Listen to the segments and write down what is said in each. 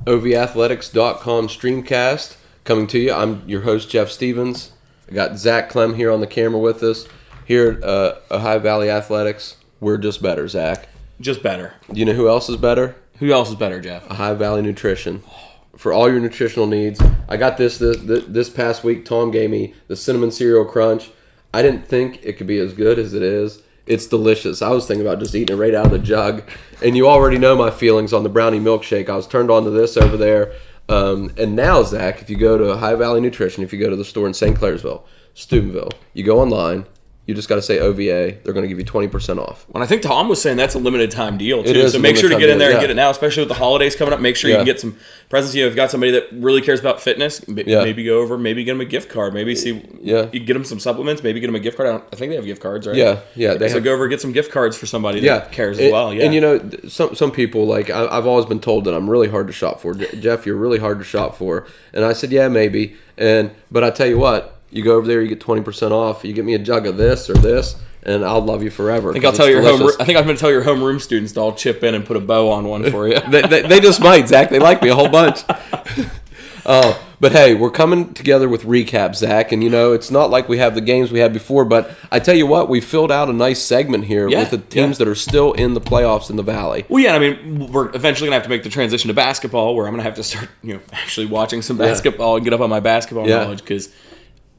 OVathletics.com STREAMcast coming to you. I'm your host, Jeff Stevens. I got Zach Clem here on the camera with us. Here at Ohio Valley Athletics, we're just better, Zach. Just better. Do you know who else is better? Who else is better, Jeff? Ohio Valley Nutrition. For all your nutritional needs. I got this past week. Tom gave me the Cinnamon Cereal Crunch. I didn't think it could be as good as it is. It's delicious. I was thinking about just eating it right out of the jug. And you already know my feelings on the brownie milkshake. I was turned on to this over there. And now, Zach, if you go to Ohio Valley Nutrition, if you go to the store in St. Clairsville, Steubenville, you go online, you just got to say OVA. They're going to give you 20% off. When I think Tom was saying that's a limited time deal, too. It is so make sure to get in there and get it now, especially with the holidays coming up. Make sure you can get some presents. You know, if you've got somebody that really cares about fitness, maybe go over, maybe get them a gift card. Maybe you get them some supplements, maybe get them a gift card. I think they have gift cards, right? Yeah. So go over and get some gift cards for somebody that cares as well. Yeah. And you know, some people, like, I've always been told that I'm really hard to shop for. Jeff, you're really hard to shop for. And I said, yeah, maybe. But I tell you what, you go over there, you get 20% off. You get me a jug of this or this, and I'll love you forever. I think I'm going to tell your homeroom students to all chip in and put a bow on one for you. they just might, Zach. They like me a whole bunch. But hey, we're coming together with recaps, Zach. And, you know, it's not like we have the games we had before. But I tell you what, we filled out a nice segment here with the teams that are still in the playoffs in the Valley. Well, yeah, I mean, we're eventually going to have to make the transition to basketball, where I'm going to have to start, actually watching some basketball and get up on my basketball knowledge, because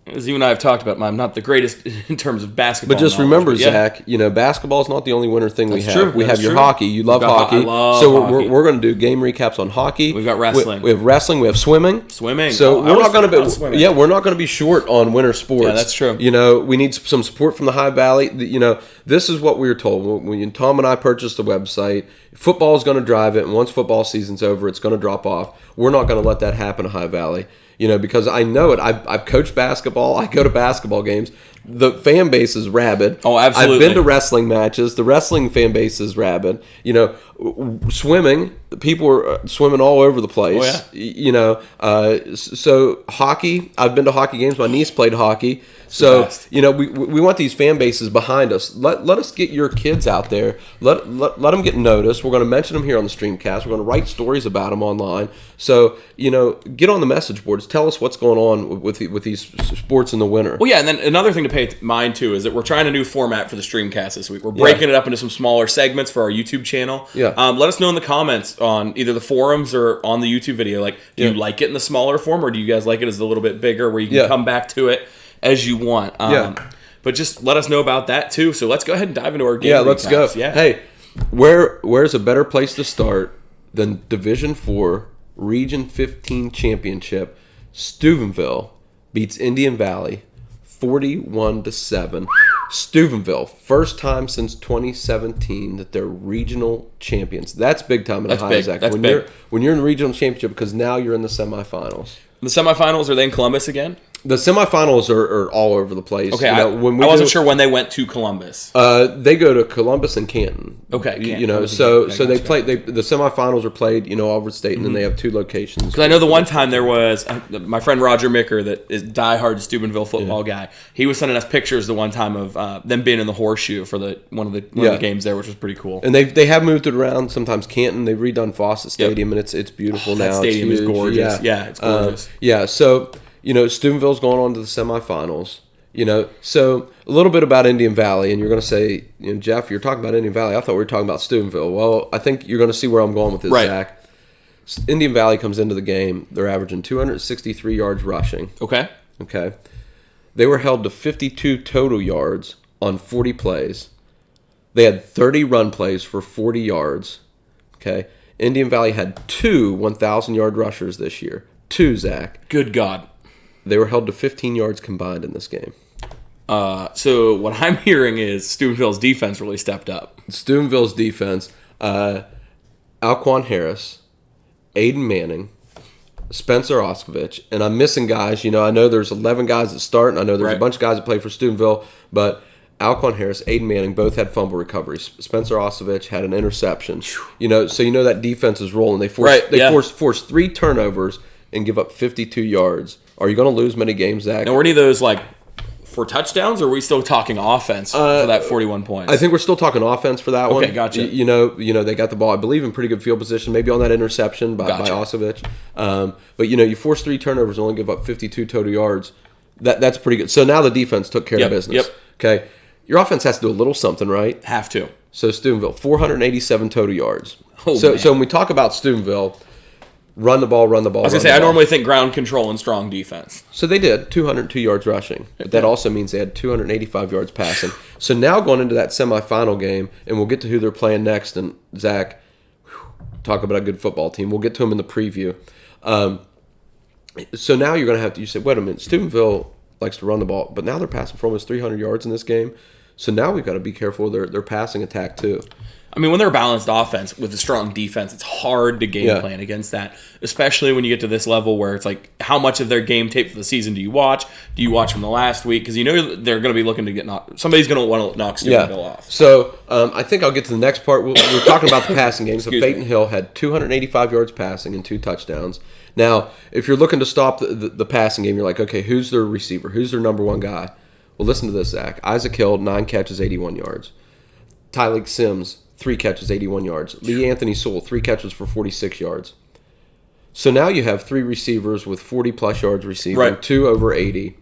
as you and I have talked about, I'm not the greatest in terms of basketball. But just remember, Zach, basketball is not the only winter thing we have. True. We have your hockey. You love hockey. I love so hockey. we're going to do game recaps on hockey. We've got wrestling. We have wrestling. We have swimming. So we're not going to be short on winter sports. Yeah, that's true. We need some support from the High Valley. This is what we were told when Tom and I purchased the website. Football is going to drive it, and once football season's over, it's going to drop off. We're not going to let that happen at High Valley. Because I know it. I've coached basketball. I go to basketball games. The fan base is rabid. Oh, absolutely. I've been to wrestling matches. The wrestling fan base is rabid. Swimming. People are swimming all over the place. Oh, yeah. So hockey. I've been to hockey games. My niece played hockey. So, we want these fan bases behind us. Let us get your kids out there. Let them get noticed. We're going to mention them here on the STREAMcast. We're going to write stories about them online. So, get on the message boards. Tell us what's going on with these sports in the winter. Well, yeah, and then another thing to pay mind to is that we're trying a new format for the STREAMcast this week. We're breaking it up into some smaller segments for our YouTube channel. Yeah. Let us know in the comments on either the forums or on the YouTube video. Like, do you like it in the smaller form, or do you guys like it as a little bit bigger, where you can come back to it as you want? But just let us know about that too. So let's go ahead and dive into our game. Yeah, let's go. Yeah. Hey, where's a better place to start than Division 4 Region 15 Championship? Steubenville beats Indian Valley 41-7. Steubenville, first time since 2017 that they're regional champions. That's big time in Ohio, Zach. That's big. When you're in the regional championship, because now you're in the semifinals. The semifinals, are they in Columbus again? The semifinals are all over the place. Okay, I wasn't sure when they went to Columbus. They go to Columbus and Canton. Okay, so they play. The semifinals are played, all over the state, and then they have two locations. Because I know the one time there was my friend Roger Micker, that is diehard Steubenville football guy. He was sending us pictures the one time of them being in the horseshoe for one of the games there, which was pretty cool. And they have moved it around. Sometimes Canton, they've redone Fawcett Stadium, and it's beautiful now. That stadium is gorgeous. Yeah, it's gorgeous. So. Steubenville's going on to the semifinals. So a little bit about Indian Valley, and you're going to say, Jeff, you're talking about Indian Valley. I thought we were talking about Steubenville. Well, I think you're going to see where I'm going with this, Zach. Indian Valley comes into the game. They're averaging 263 yards rushing. Okay. They were held to 52 total yards on 40 plays. They had 30 run plays for 40 yards. Okay. Indian Valley had 2 1,000-yard rushers this year. 2, Zach. Good God. They were held to 15 yards combined in this game. So what I'm hearing is Steubenville's defense really stepped up. Steubenville's defense, Alquan Harris, Aiden Manning, Spencer Oskovich, and I'm missing guys. I know there's 11 guys that start, and I know there's a bunch of guys that play for Steubenville, but Alquan Harris, Aiden Manning, both had fumble recoveries. Spencer Oskovich had an interception. So that defense is rolling. They forced 3 turnovers and give up 52 yards. Are you going to lose many games, Zach? And were any of those for touchdowns, or are we still talking offense for that 41 points? I think we're still talking offense for that one. Okay, gotcha. You know, they got the ball, I believe, in pretty good field position, maybe on that interception by Osovich. But, you force 3 turnovers and only give up 52 total yards. That's pretty good. So now the defense took care of business. Yep. Okay. Your offense has to do a little something, right? Have to. So Steubenville, 487 total yards. Oh, so when we talk about Steubenville, run the ball. I was going to say, I normally think ground control and strong defense. So they did, 202 yards rushing. But that also means they had 285 yards passing. So now going into that semifinal game, and we'll get to who they're playing next, and Zach, talk about a good football team. We'll get to them in the preview. So now you're going to have to, you say, wait a minute, Steubenville likes to run the ball, but now they're passing for almost 300 yards in this game. So now we've got to be careful of their passing attack too. I mean, when they're a balanced offense with a strong defense, it's hard to game plan against that, especially when you get to this level where it's like, how much of their game tape for the season do you watch? Do you watch from the last week? Because they're going to be looking to get knocked. Somebody's going to want to knock Steubenville off. So I think I'll get to the next part. We're talking about the passing game. So Peyton Hill had 285 yards passing and 2 touchdowns. Now, if you're looking to stop the passing game, you're like, okay, who's their receiver? Who's their number one guy? Well, listen to this, Zach. Isaac Hill, 9 catches, 81 yards. Tyleek Sims, 3 catches, 81 yards. Lee Anthony Sewell, 3 catches for 46 yards. So now you have 3 receivers with 40-plus yards receiving, 2 over 80.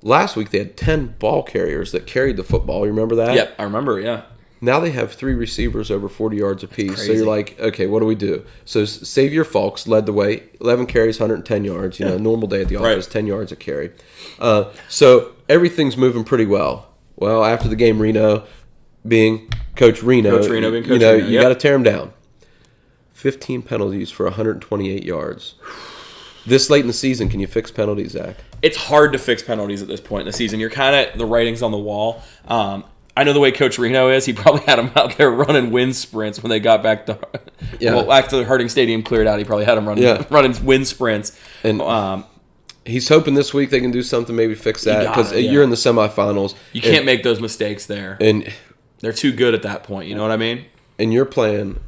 Last week they had 10 ball carriers that carried the football. You remember that? Yep, I remember, yeah. Now they have 3 receivers over 40 yards apiece. So you're like, okay, what do we do? So Xavier Fulks led the way, 11 carries, 110 yards. Normal day at the office, 10 yards a carry. So everything's moving pretty well. Well, after the game, Reno being Coach Reno, you got to tear him down. 15 penalties for 128 yards. This late in the season, can you fix penalties, Zach? It's hard to fix penalties at this point in the season. You're kind of, the writing's on the wall. I know the way Coach Reno is. He probably had them out there running wind sprints when they got back to well, after the Harding Stadium cleared out. He probably had them running wind sprints. And he's hoping this week they can do something, maybe fix that, because you're in the semifinals. You can't make those mistakes there. And they're too good at that point. You know what I mean? And you're playing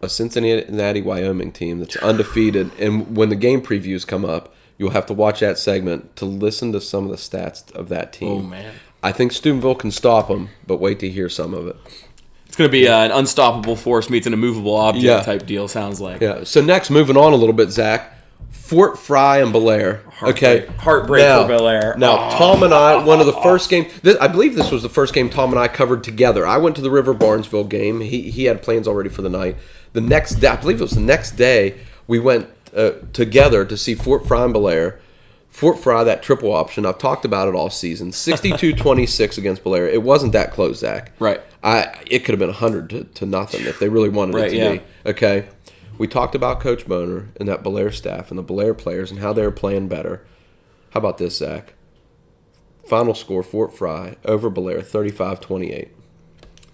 a Cincinnati, Wyoming team that's undefeated. And when the game previews come up, you'll have to watch that segment to listen to some of the stats of that team. Oh, man. I think Steubenville can stop them, but wait to hear some of it. It's going to be an unstoppable force meets an immovable object type deal, sounds like. Yeah. So next, moving on a little bit, Zach, Fort Fry and Belair. Heartbreak for Belair. Now, Tom and I, one of the first games, I believe this was the first game Tom and I covered together. I went to the River Barnesville game. He had plans already for the night. The next day, I believe it was the next day, we went together to see Fort Fry and Belair. Fort Fry, that triple option, I've talked about it all season. 62-26 against Belair. It wasn't that close, Zach. Right. It could have been 100 to nothing if they really wanted it to be. Okay. We talked about Coach Boner and that Belair staff and the Belair players and how they were playing better. How about this, Zach? Final score, Fort Fry over Belair, 35-28.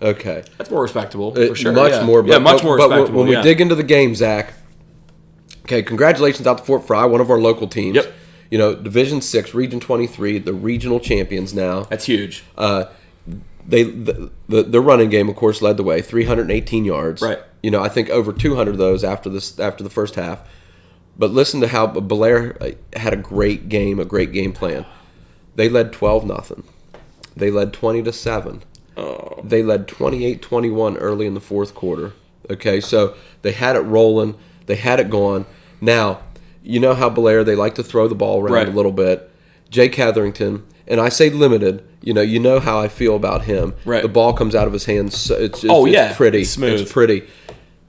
Okay. That's more respectable, for sure. Much more. Much more respectable. But when we dig into the game, Zach, okay, congratulations out to Fort Fry, one of our local teams. Yep. Division 6, Region 23, the regional champions now. That's huge. The running game, of course, led the way, 318 yards. Right. I think over 200 of those after the first half. But listen to how Belair had a great game plan. They led 12-0. They led 20-7. Oh. They led 28-21 early in the fourth quarter. Okay, so they had it rolling. They had it going. Now, you know how Belair, they like to throw the ball around a little bit. Jake Hetherington, and I say limited, you know how I feel about him. Right. The ball comes out of his hands. It's pretty. It's smooth. It's pretty.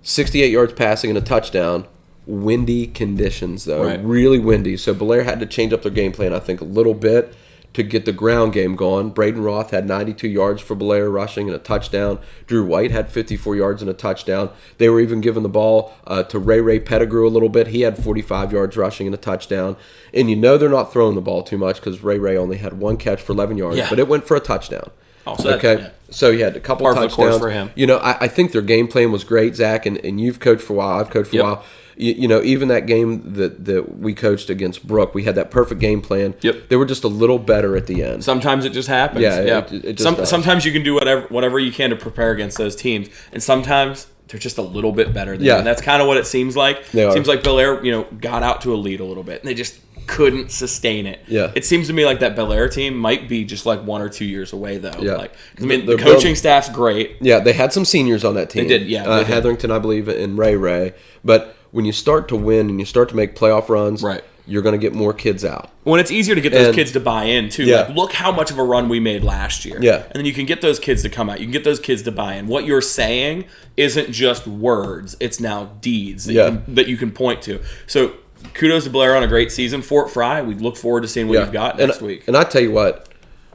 68 yards passing and a touchdown. Windy conditions, though. Right. Really windy. So Belair had to change up their game plan, I think, a little bit to get the ground game going. Braden Roth had 92 yards for Belair rushing and a touchdown. Drew White had 54 yards and a touchdown. They were even giving the ball to Ray Pettigrew a little bit. He had 45 yards rushing and a touchdown. And they're not throwing the ball too much because Ray only had 1 catch for 11 yards, but it went for a touchdown. Oh, so so he had a couple touchdowns. Par for the course for him. I think their game plan was great, Zach, and you've coached for a while. I've coached for a while. Even that game that we coached against Brook, we had that perfect game plan. Yep. They were just a little better at the end. Sometimes it just happens. Yeah. It just sometimes you can do whatever you can to prepare against those teams, and sometimes they're just a little bit better than you. And that's kind of what it seems like. It seems like Belair, got out to a lead a little bit, and they just couldn't sustain it. Yeah. It seems to me like that Belair team might be just like 1 or 2 years away, though. Yeah. Like, I mean, the coaching staff's great. Yeah, they had some seniors on that team. They did, yeah. They did. Hetherington, I believe, and Ray. But when you start to win and you start to make playoff runs, right, you're going to get more kids out. When it's easier to get those kids to buy in, too. Yeah. Like, look how much of a run we made last year. Yeah. And then you can get those kids to come out. You can get those kids to buy in. What you're saying isn't just words. It's now deeds that you can point to. So kudos to Blair on a great season. Fort Fry, we look forward to seeing what you've got next week. And I tell you what,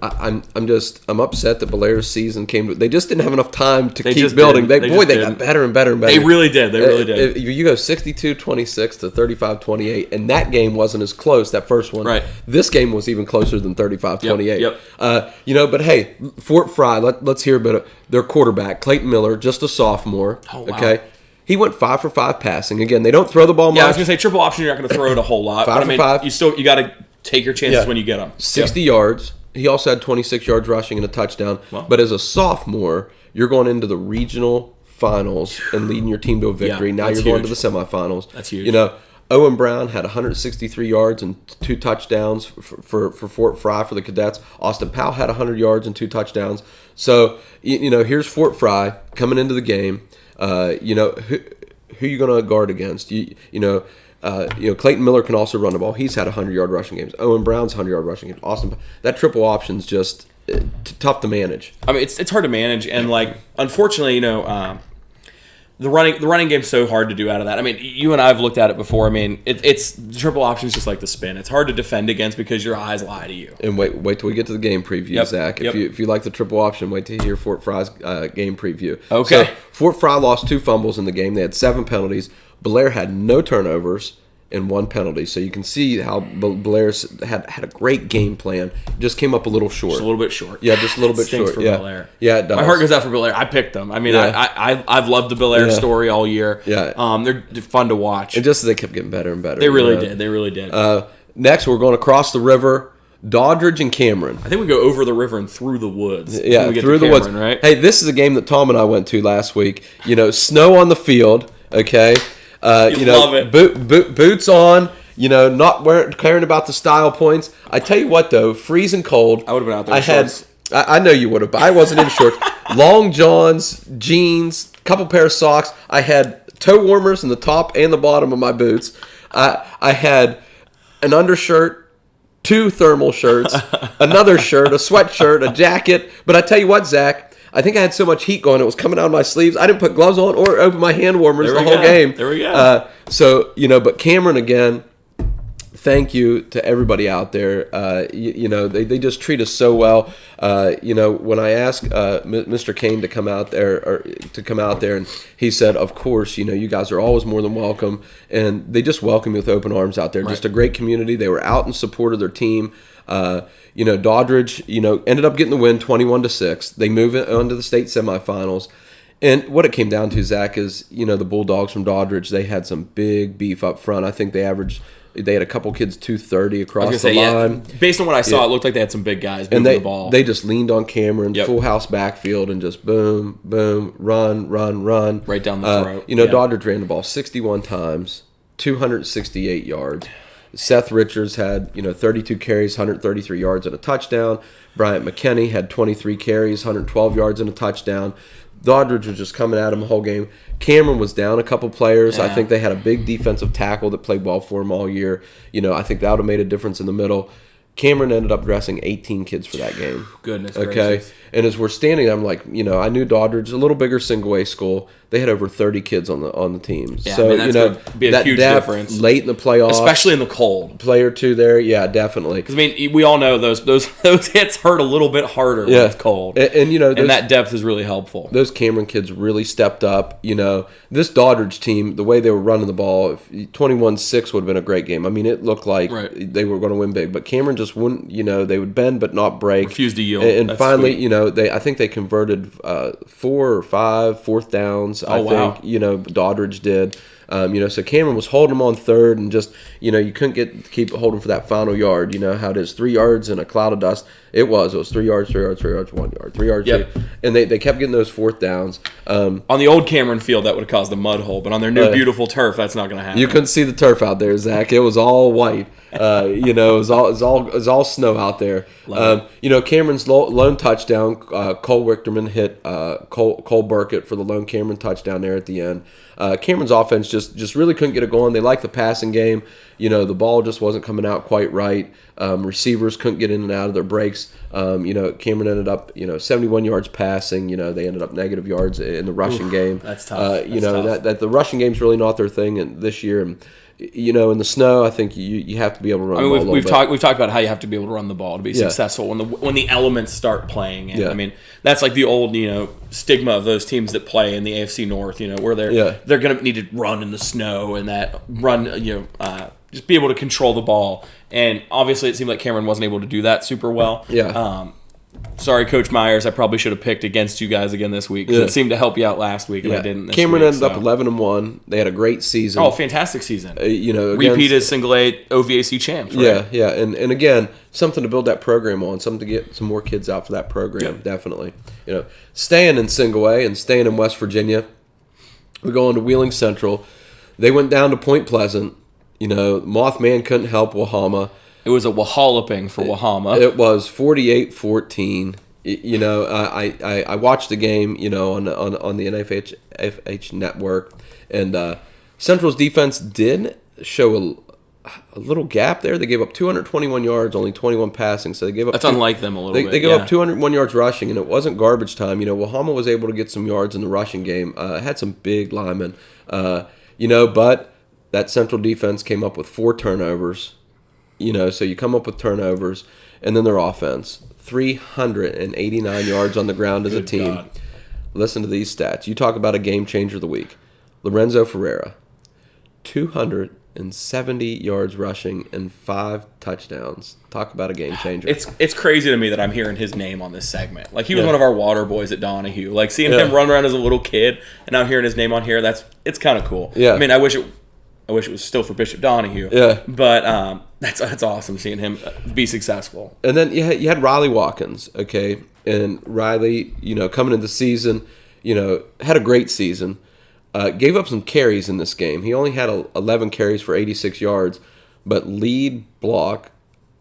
I'm upset that Blair's season came. They just didn't have enough time to keep building. They got better and better and better. They really did. They really did. You go 62-26 to 35-28, and that game wasn't as close. That first one, right? This game was even closer than 35-28. Yep. But hey, Fort Fry. Let's hear about their quarterback, Clayton Miller, just a sophomore. Oh, wow. Okay. He went 5 for 5 passing. Again, they don't throw the ball much. Yeah, I was gonna say triple option. You're not gonna throw it a whole lot. 5 for 5. You got to take your chances when you get them. 60 yards. He also had 26 yards rushing and a touchdown. Wow. But as a sophomore, you're going into the regional finals and leading your team to a victory. Now you're going to the semifinals. That's huge. You know, Owen Brown had 163 yards and 2 touchdowns for Fort Fry for the cadets. Austin Powell had 100 yards and 2 touchdowns. So, here's Fort Fry coming into the game. Who you going to guard against? Clayton Miller can also run the ball. He's had 100-yard rushing games. Owen Brown's 100-yard rushing games. Austin, that triple option's just tough to manage. I mean, it's hard to manage, and unfortunately, the running game's so hard to do out of that. I mean, you and I have looked at it before. I mean, it's the triple option's just like the spin. It's hard to defend against because your eyes lie to you. And wait till we get to the game preview, Zach. If you like the triple option, wait to hear Fort Fry's game preview. Okay. So Fort Fry lost 2 fumbles in the game. They had 7 penalties. Blair had no turnovers and 1 penalty. So you can see how Blair had a great game plan. Just came up a little short. Just a little bit short. Yeah, just a little bit short. For Blair. Yeah, it does. My heart goes out for Blair. I picked them. I mean, I've loved the Blair story all year. Yeah. They're fun to watch. And just as they kept getting better and better. They really did. They really did. Next, we're going across the river. Doddridge and Cameron. I think we go over the river and through the woods. Yeah, through the woods. Right? Hey, this is a game that Tom and I went to last week. Snow on the field. Okay. Love it. Boots on. Not caring about the style points. I tell you what, though, freezing cold. I would have been out there in shorts. I know you would have, but I wasn't in shorts. Long johns, jeans, couple pair of socks. I had toe warmers in the top and the bottom of my boots. I had an undershirt, 2 thermal shirts, another shirt, a sweatshirt, a jacket. But I tell you what, Zach, I think I had so much heat going, it was coming out of my sleeves. I didn't put gloves on or open my hand warmers the whole game. There we go. But Cameron, again, thank you to everybody out there. They just treat us so well. When I asked Mr. Kane to come out there, and he said, of course, you guys are always more than welcome. And they just welcome you with open arms out there. Right. Just a great community. They were out in support of their team. Doddridge, ended up getting the win 21-6. They move on to the state semifinals. And what it came down to, Zach, is, the Bulldogs from Doddridge, they had some big beef up front. I think they had a couple kids 230 across the line. Yeah. Based on what I saw, it looked like they had some big guys moving the ball. They just leaned on Cameron, full house backfield, and just boom, boom, run. Right down the throat. Doddridge ran the ball 61 times, 268 yards. Seth Richards had, 32 carries, 133 yards and a touchdown. Bryant McKinney had 23 carries, 112 yards and a touchdown. Doddridge was just coming at him the whole game. Cameron was down a couple players. Yeah. I think they had a big defensive tackle that played well for him all year. I think that would have made a difference in the middle. Cameron ended up dressing 18 kids for that game. Goodness gracious. And as we're standing, I'm like, I knew Doddridge, a little bigger single-A school. They had over 30 kids on the team. Yeah, so, that's going to be a huge difference. Late in the playoffs. Especially in the cold. Player 2 there, yeah, definitely. Because, we all know those hits hurt a little bit harder when it's cold. And that depth is really helpful. Those Cameron kids really stepped up. This Doddridge team, the way they were running the ball, 21-6 would have been a great game. It looked like they were going to win big. But Cameron just wouldn't, they would bend but not break. Refused to yield. And finally, I think they converted 4 or 5 fourth downs. I think Doddridge did. So Cameron was holding him on third, and just, you couldn't keep holding for that final yard. You know how it is, 3 yards in a cloud of dust. It was 3 yards, 3 yards, 3 yards, 1 yard, 3 yards. Yep. And they kept getting those fourth downs. On the old Cameron field, that would have caused a mud hole, but on their new beautiful turf, that's not going to happen. You couldn't see the turf out there, Zach. It was all white. It was all snow out there. Cameron's lone touchdown. Cole Wichterman hit Cole Burkett for the lone Cameron touchdown there at the end. Cameron's offense just really couldn't get it going. They liked the passing game. The ball just wasn't coming out quite right. Receivers couldn't get in and out of their breaks. Cameron ended up 71 yards passing. They ended up negative yards in the rushing game. That's tough. That the rushing game's really not their thing this year. And in the snow, I think you have to be able to run the ball. We've talked about how you have to be able to run the ball to be successful when the elements start playing. And I mean, that's like the old stigma of those teams that play in the AFC North. Where they're going to need to run in the snow and that run. Just be able to control the ball. And obviously, it seemed like Cameron wasn't able to do that super well. Yeah. Sorry, Coach Myers. I probably should have picked against you guys again this week. It seemed to help you out last week, and I didn't. Cameron ended up 11-1. They had a great season. Oh, fantastic season! Repeated single A OVAC champs. Right? Yeah, and again, something to build that program on. Something to get some more kids out for that program. Definitely. Staying in single A and staying in West Virginia, we go on to Wheeling Central. They went down to Point Pleasant. Mothman couldn't help Wahama. It was a walloping for Wahama. It was 48-14. I watched the game, on the NFH network, and Central's defense did show a little gap there. They gave up 221 yards, only 21 passing, so they gave up. That's unlike them a little bit. They gave up 201 yards rushing, and it wasn't garbage time. Wahama was able to get some yards in the rushing game. Had some big linemen, but that Central defense came up with 4 turnovers. So you come up with turnovers, and then their offense, 389 yards on the ground as a team. God. Listen to these stats. You talk about a game changer of the week. Lorenzo Ferreira, 270 yards rushing and 5 touchdowns. Talk about a game changer. It's crazy to me that I'm hearing his name on this segment. Like, he was one of our water boys at Donahue. Like, seeing him run around as a little kid, and now hearing his name on here, it's kind of cool. Yeah. I mean, I wish it was still for Bishop Donahue. Yeah. But that's awesome seeing him be successful. And then you had Riley Watkins, okay? And Riley, coming into the season, had a great season. Gave up some carries in this game. He only had 11 carries for 86 yards, but lead block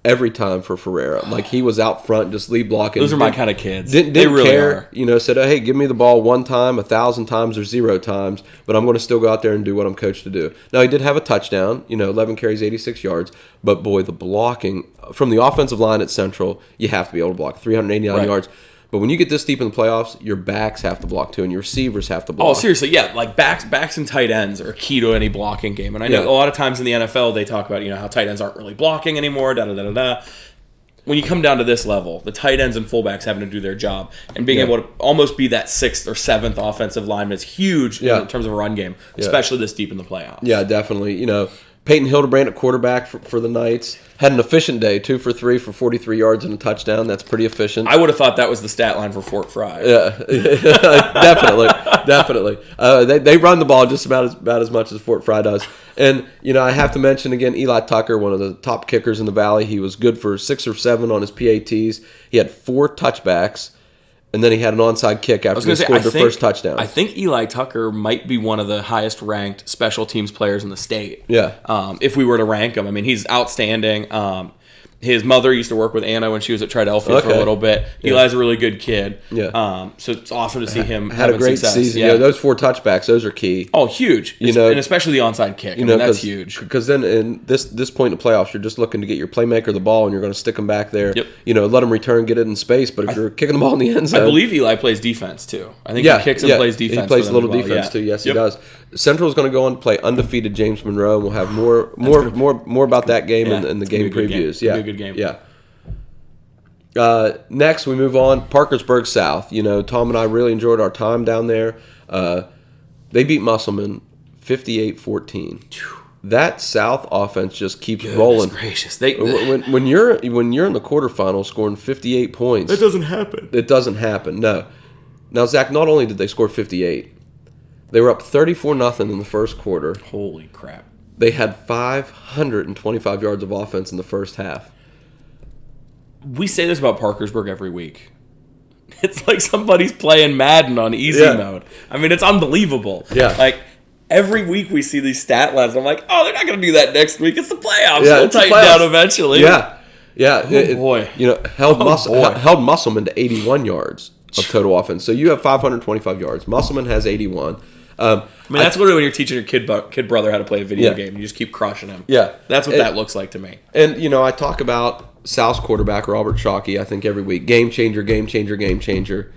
every time for Ferreira. Like, he was out front just lead blocking. Those are my kind of kids. Didn't really care. Said, hey, give me the ball 1 time, 1,000 times, or 0 times, but I'm going to still go out there and do what I'm coached to do. Now, he did have a touchdown, 11 carries, 86 yards, but boy, the blocking from the offensive line at Central, you have to be able to block 389 yards. But when you get this deep in the playoffs, your backs have to block too, and your receivers have to block. Oh, seriously, yeah. Like, backs and tight ends are key to any blocking game. And I know a lot of times in the NFL, they talk about, how tight ends aren't really blocking anymore, da-da-da-da-da. When you come down to this level, the tight ends and fullbacks having to do their job and being able to almost be that 6th or 7th offensive lineman is huge in terms of a run game, especially this deep in the playoffs. Yeah, definitely. Peyton Hildebrand at quarterback for the Knights. Had an efficient day, 2 for 3 for 43 yards and a touchdown. That's pretty efficient. I would have thought that was the stat line for Fort Fry. Yeah, definitely. They run the ball just about as much as Fort Fry does. And, I have to mention again, Eli Tucker, one of the top kickers in the Valley. He was good for 6 or 7 on his PATs. He had 4 touchbacks. And then he had an onside kick after they scored their first touchdown. I think Eli Tucker might be one of the highest ranked special teams players in the state. Yeah. If we were to rank him. I mean, he's outstanding. His mother used to work with Anna when she was at Triadelphia for a little bit. Eli's a really good kid. Yeah. So it's awesome to see him had a great success. season. Yeah. Those 4 touchbacks, those are key. Oh, huge. And especially the onside kick. That's huge. Because then in this point in the playoffs, you're just looking to get your playmaker the ball, and you're going to stick him back there. Yep. Let him return, get it in space. But if you're kicking the ball in the end zone, I believe Eli plays defense too. I think he kicks and plays defense. He plays a little defense too. Yes, he does. Central's going to go on to play undefeated James Monroe, and we'll have more about that game and the game previews. Yeah, a good game. Yeah. Next, we move on. Parkersburg South. Tom and I really enjoyed our time down there. They beat Musselman 58-14. That South offense just keeps rolling. Gracious. When you're in the quarterfinals scoring 58 points, it doesn't happen. It doesn't happen. No. Now, Zach, not only did they score 58, They were up 34-0 in the first quarter. Holy crap. They had 525 yards of offense in the first half. We say this about Parkersburg every week. It's like somebody's playing Madden on easy mode. I mean, it's unbelievable. Yeah. Like, every week we see these stat lines. I'm like, oh, they're not going to do that next week. It's the playoffs. Yeah, They'll tighten down eventually. Yeah. Yeah. Oh, boy. Held Musselman to 81 yards of total offense. So you have 525 yards. Musselman has 81. I mean, that's literally when you're teaching your kid brother how to play a video game. You just keep crushing him. Yeah. That's what that looks like to me. And, I talk about South's quarterback, Robert Shockey, I think every week. Game changer, game changer, game changer.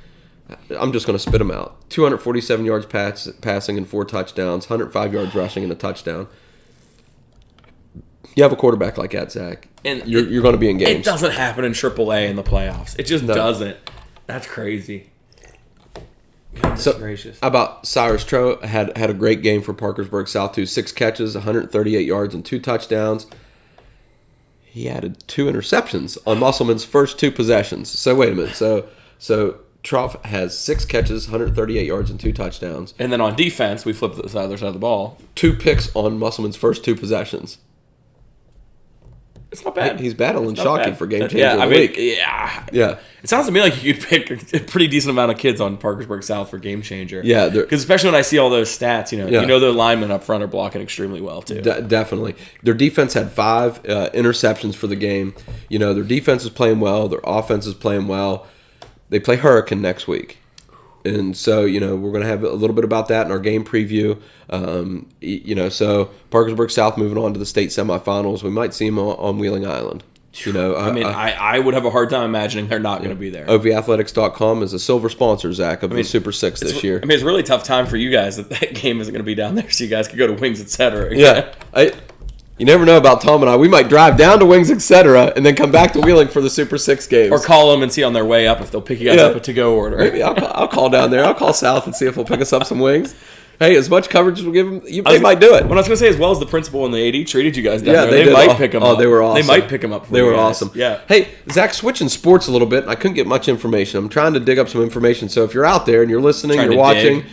I'm just going to spit them out. 247 yards passing and 4 touchdowns, 105 yards rushing and a touchdown. You have a quarterback like that, Zach, and you're going to be in games. It doesn't happen in AAA in the playoffs. It just doesn't. That's crazy. Goodness gracious. How about Cyrus Trout had a great game for Parkersburg South too. 6 catches, 138 yards, and 2 touchdowns. He added 2 interceptions on Musselman's first 2 possessions. So wait a minute. So Trout has 6 catches, 138 yards, and 2 touchdowns. And then on defense, we flipped the other side of the ball. 2 picks on Musselman's first 2 possessions. It's not bad. He's battling Shockey for game changer of the week. Yeah. It sounds to me like you could pick a pretty decent amount of kids on Parkersburg South for game changer. Yeah. Because especially when I see all those stats, the linemen up front are blocking extremely well, too. Definitely. Their defense had 5 interceptions for the game. Their defense is playing well. Their offense is playing well. They play Hurricane next week. And so, we're going to have a little bit about that in our game preview. So Parkersburg South moving on to the state semifinals. We might see them on Wheeling Island. I would have a hard time imagining they're not going to be there. OVathletics.com is a silver sponsor, Zach, of the Super 6 this year. It's a really tough time for you guys that game isn't going to be down there, so you guys could go to Wings, etc. Yeah. You never know about Tom and I. We might drive down to Wings, etc., and then come back to Wheeling for the Super 6 games. Or call them and see on their way up if they'll pick you guys up a to-go order. Maybe I'll call down there. I'll call South and see if they'll pick us up some wings. Hey, as much coverage as we'll give them, they might do it. What I was going to say, as well as the principal and the AD treated you guys down there, they might pick them up. Oh, they were awesome. They might pick them up for They were guys. awesome. Yeah. Hey, Zach, switching sports a little bit. I couldn't get much information. I'm trying to dig up some information. So if you're out there and you're listening, you're watching...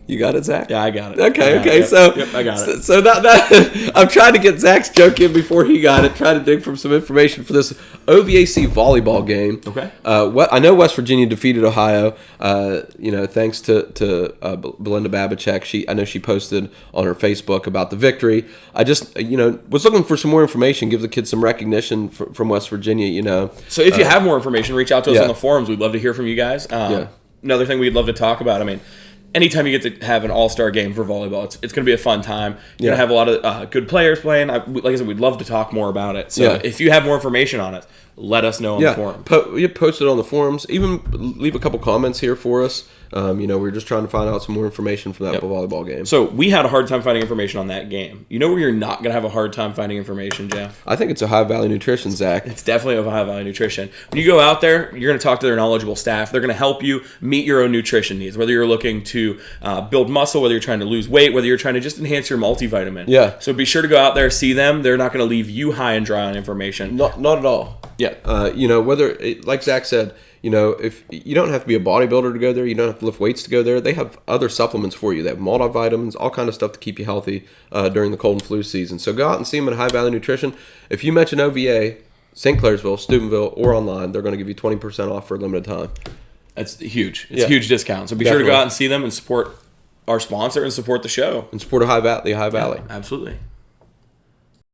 You got it, Zach? Yeah, I got it. Okay. Yep, I got it. So that I'm trying to get Zach's joke in before he got it. Trying to dig from some information for this OVAC volleyball game. Okay. I know West Virginia defeated Ohio. Thanks to Belinda Babachek. I know she posted on her Facebook about the victory. I just was looking for some more information. Give the kids some recognition from West Virginia. So if you have more information, reach out to us on the forums. We'd love to hear from you guys. Another thing we'd love to talk about. Anytime you get to have an all-star game for volleyball, it's going to be a fun time. You're going to have a lot of good players playing. Like I said, we'd love to talk more about it. So if you have more information on it, let us know on the forum. Post it on the forums. Even leave a couple comments here for us. We're just trying to find out some more information from that volleyball game. So we had a hard time finding information on that game. You know where you're not going to have a hard time finding information, Jeff? I think it's Ohio Valley Nutrition, Zach. It's definitely Ohio Valley Nutrition. When you go out there, you're going to talk to their knowledgeable staff. They're going to help you meet your own nutrition needs, whether you're looking to build muscle, whether you're trying to lose weight, whether you're trying to just enhance your multivitamin. Yeah. So be sure to go out there, see them. They're not going to leave you high and dry on information. Not at all. Yeah. Whether, like Zach said, if you don't have to be a bodybuilder to go there, you don't have to lift weights to go there. They have other supplements for you. They have multivitamins, all kind of stuff to keep you healthy during the cold and flu season. So go out and see them at High Valley Nutrition. If you mention OVA, St. Clairsville, Steubenville, or online, they're going to give you 20% off for a limited time. That's huge. It's a huge discount. So be sure to go out and see them and support our sponsor and support the show. And support the High Valley. Yeah, absolutely.